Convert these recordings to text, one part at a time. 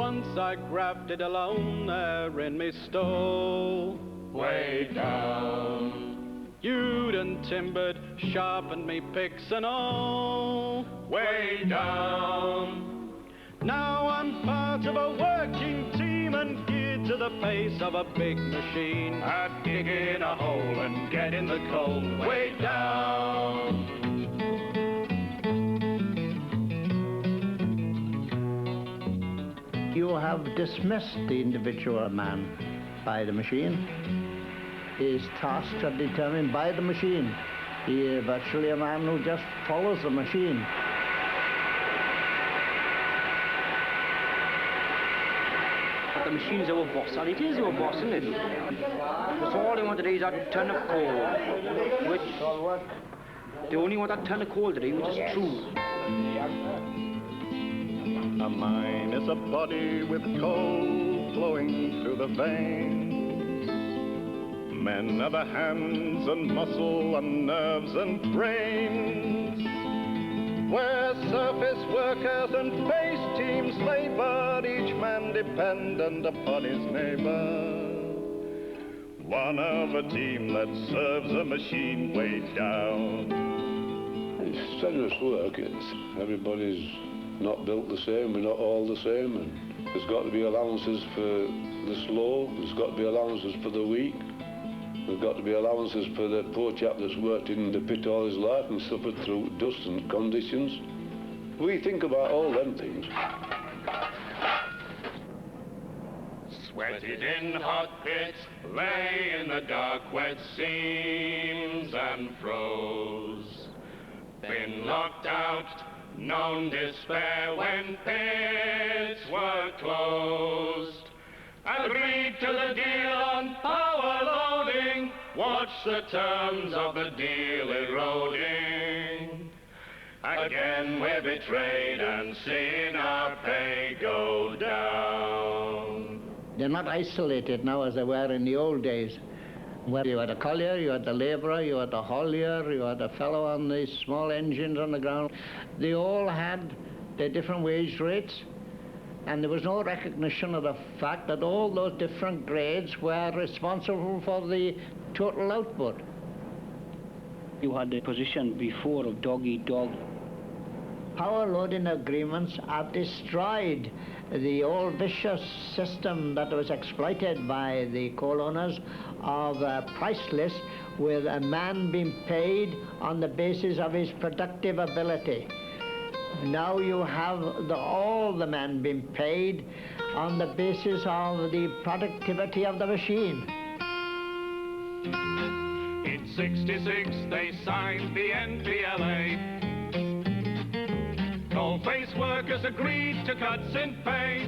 once I grafted alone there in me stove. Way down. Hewed and timbered, sharpened me picks and all. Way down. Now I'm part of a working team and geared to the pace of a big machine. I'd dig in a hole and get in the coal. Way down. You have dismissed the individual man by the machine. His tasks are determined by the machine. He is virtually a man who just follows the machine. The machine is our boss, and it is our boss, isn't it? That's all they want today is that ton of coal, which they only want that ton of coal today, which is true. A mine is a body with coal flowing through the veins. Men are the hands and muscle and nerves and brains. Where surface workers and face teams labor, each man dependent upon his neighbor. One of a team that serves a machine way down. It's strenuous work. Everybody's not built the same, we're not all the same, and there's got to be allowances for the slow, there's got to be allowances for the weak, there's got to be allowances for the poor chap that's worked in the pit all his life and suffered through dust and conditions. We think about all them things. Sweated in hot pits, lay in the dark wet seams and froze. Been locked out, known despair when pits were closed. Agreed to the deal on power loading, watch the terms of the deal eroding. Again we're betrayed and seen our pay go down. They're not isolated now as they were in the old days, where you had a collier, you had the labourer, you had the haulier, you had a fellow on the small engines on the ground. They all had their different wage rates, and there was no recognition of the fact that all those different grades were responsible for the total output. You had the position before of dog-eat-dog. Power loading agreements have destroyed the old vicious system that was exploited by the coal owners of a price list with a man being paid on the basis of his productive ability. Now you have all the men being paid on the basis of the productivity of the machine. In '66 they signed the NPLA. Coal-face workers agreed to cuts in pay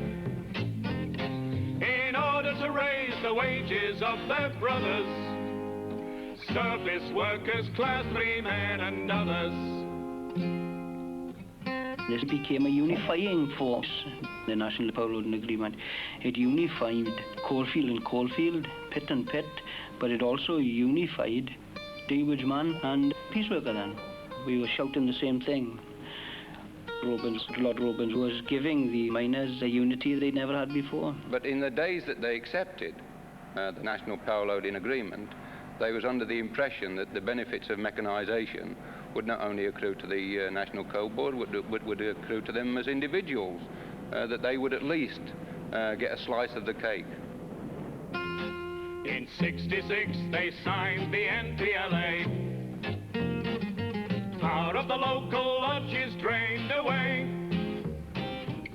in order to raise the wages of their brothers, surface workers, class 3 men and others. This became a unifying force, the National Power Loading Agreement. It unified coalfield and coalfield, pit and pit, but it also unified David's man and pieceworker then. We were shouting the same thing. Lord Robins was giving the miners a unity they'd never had before. But in the days that they accepted the National Power Loading Agreement, they was under the impression that the benefits of mechanisation would not only accrue to the National Coal Board, would accrue to them as individuals, that they would at least get a slice of the cake. In '66 they signed the NPLA. Power of the local lodges drained away.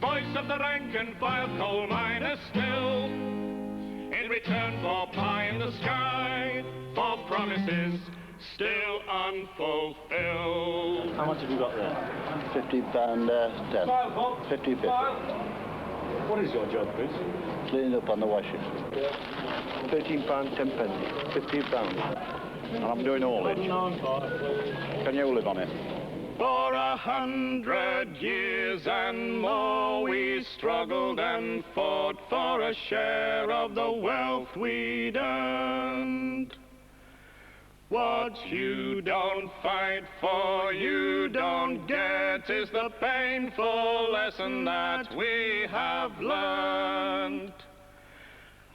Voice of the rank and file coal miners still, in return for pie in the sky, for promises still unfulfilled. How much have you got there? £50, 10. 50, 50. What is your job, Chris? Cleaning up on the washes. £13, 10 pence. £15. And I'm doing haulage. Can you live on it? For 100 years and more we struggled and fought for a share of the wealth we'd earned. What you don't fight for, you don't get, is the painful lesson that we have learned.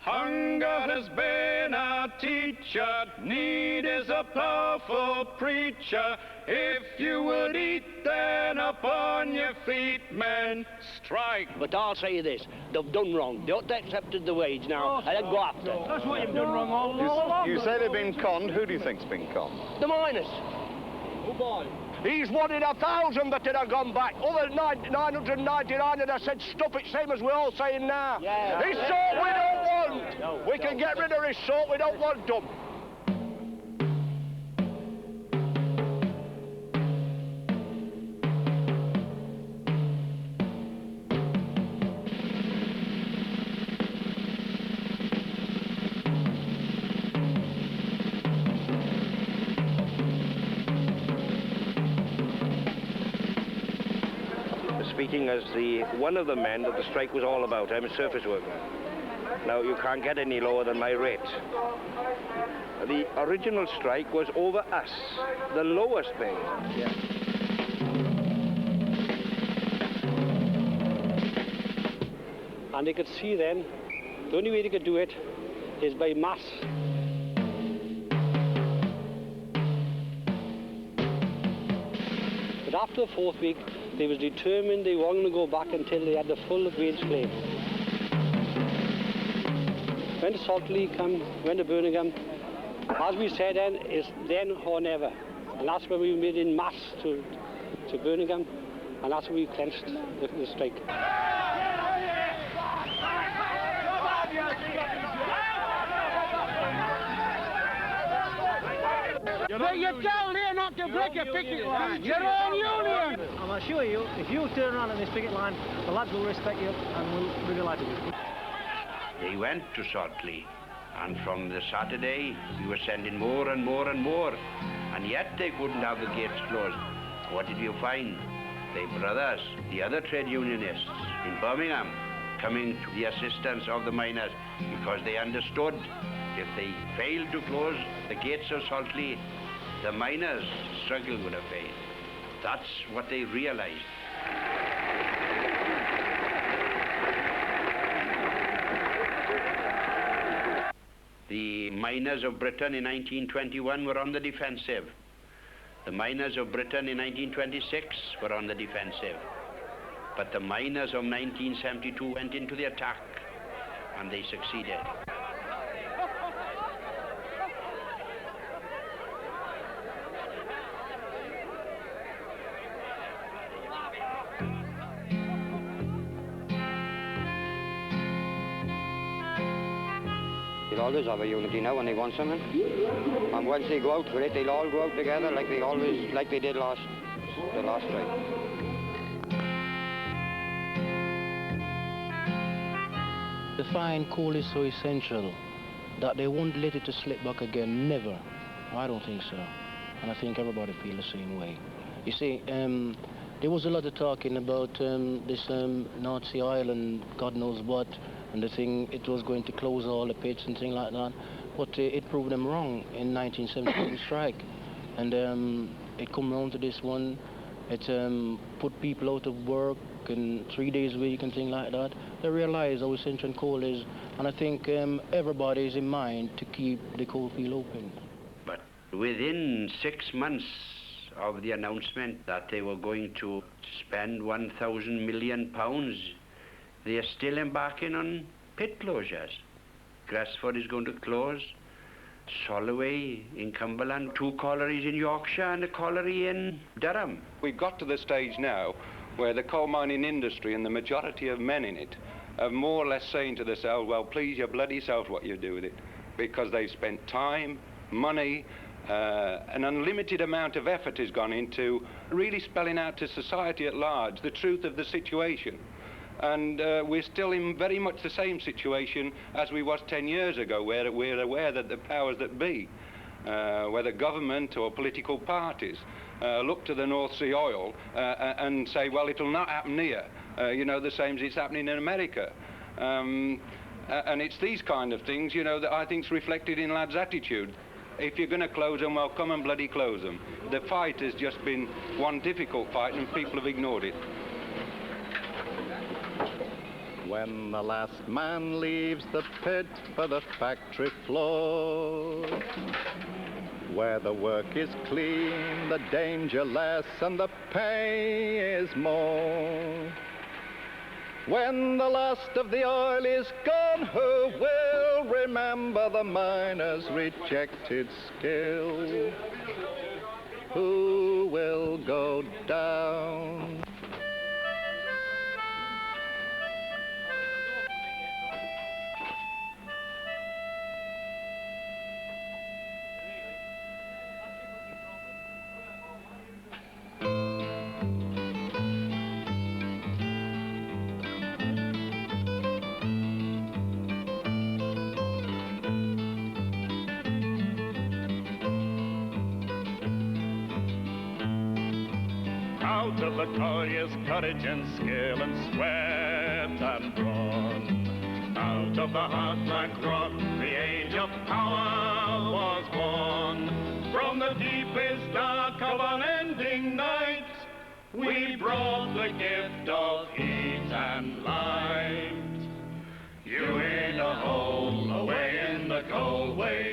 Hunger has been our teacher, need is a powerful preacher. If you would eat, then upon your feet, men, strike. But I'll say this, they've done wrong. They ought to accept the wage now, and then go after. That's what you've done wrong all along. You say they've been conned. Who do you think's been conned? The miners. Oh, boy. He's wanted 1,000 that had gone back. Other 999 that have said, stop it, same as we're all saying now. Yeah. His salt we don't want. No, we can get rid of his salt, we don't want them. Speaking as one of the men that the strike was all about. I'm a surface worker. Now, you can't get any lower than my rate. The original strike was over us, the lowest pay. Yeah. And they could see then, the only way they could do it is by mass. But after the 4th week, they was determined they weren't going to go back until they had the full wage claim. When the Saltley come, when the Birmingham, as we said then, is then or never. And that's when we made in mass to Birmingham, and that's when we clenched the strike. But you're down here not to break your picket line. Your own union. I'm assure you, if you turn around on this picket line, the lads will respect you and will be delighted with you. They went to Saltley, and from the Saturday, we were sending more and more and more, and yet they couldn't have the gates closed. What did you find? Their brothers, the other trade unionists in Birmingham, coming to the assistance of the miners because they understood if they failed to close the gates of Saltley, the miners' struggle would have failed. That's what they realized. The miners of Britain in 1921 were on the defensive. The miners of Britain in 1926 were on the defensive. But the miners of 1972 went into the attack, and they succeeded. They'll always have a unity now when they want something. And once they go out for it, they'll all go out together like they did the last strike. They find coal is so essential that they won't let it to slip back again, never. I don't think so. And I think everybody feels the same way. You see, there was a lot of talking about this North Sea Island, God knows what, and the thing, it was going to close all the pits and things like that. But it proved them wrong in 1972 strike. And it come round to this one, it put people out of work and 3 days a week and things like that. They realize how essential coal is, and I think everybody is in mind to keep the coal field open. But within 6 months of the announcement that they were going to spend £1,000 million, they are still embarking on pit closures. Grassford is going to close, Solway in Cumberland, 2 collieries in Yorkshire and a colliery in Durham. We've got to the stage now where the coal mining industry and the majority of men in it are more or less saying to themselves, well, please your bloody self what you do with it, because they've spent time, money, an unlimited amount of effort has gone into really spelling out to society at large the truth of the situation. And we're still in very much the same situation as we was 10 years ago, where we're aware that the powers that be, whether government or political parties, look to the North Sea oil and say, well, it'll not happen here, you know, the same as it's happening in America. And it's these kind of things, you know, that I think's reflected in lads' attitude. if you're going to close them, well, come and bloody close them. The fight has just been one difficult fight, and people have ignored it. When the last man leaves the pit for the factory floor, where the work is clean, the danger less, and the pay is more. When the last of the oil is gone, who will remember the miner's rejected skill? Who will go down? Out of the collier's courage and skill and sweat and brawn, out of the heartland rock, the age of power was born. From the deepest dark of unending night, we brought the gift of heat and light. You in a hole, away in the cold way,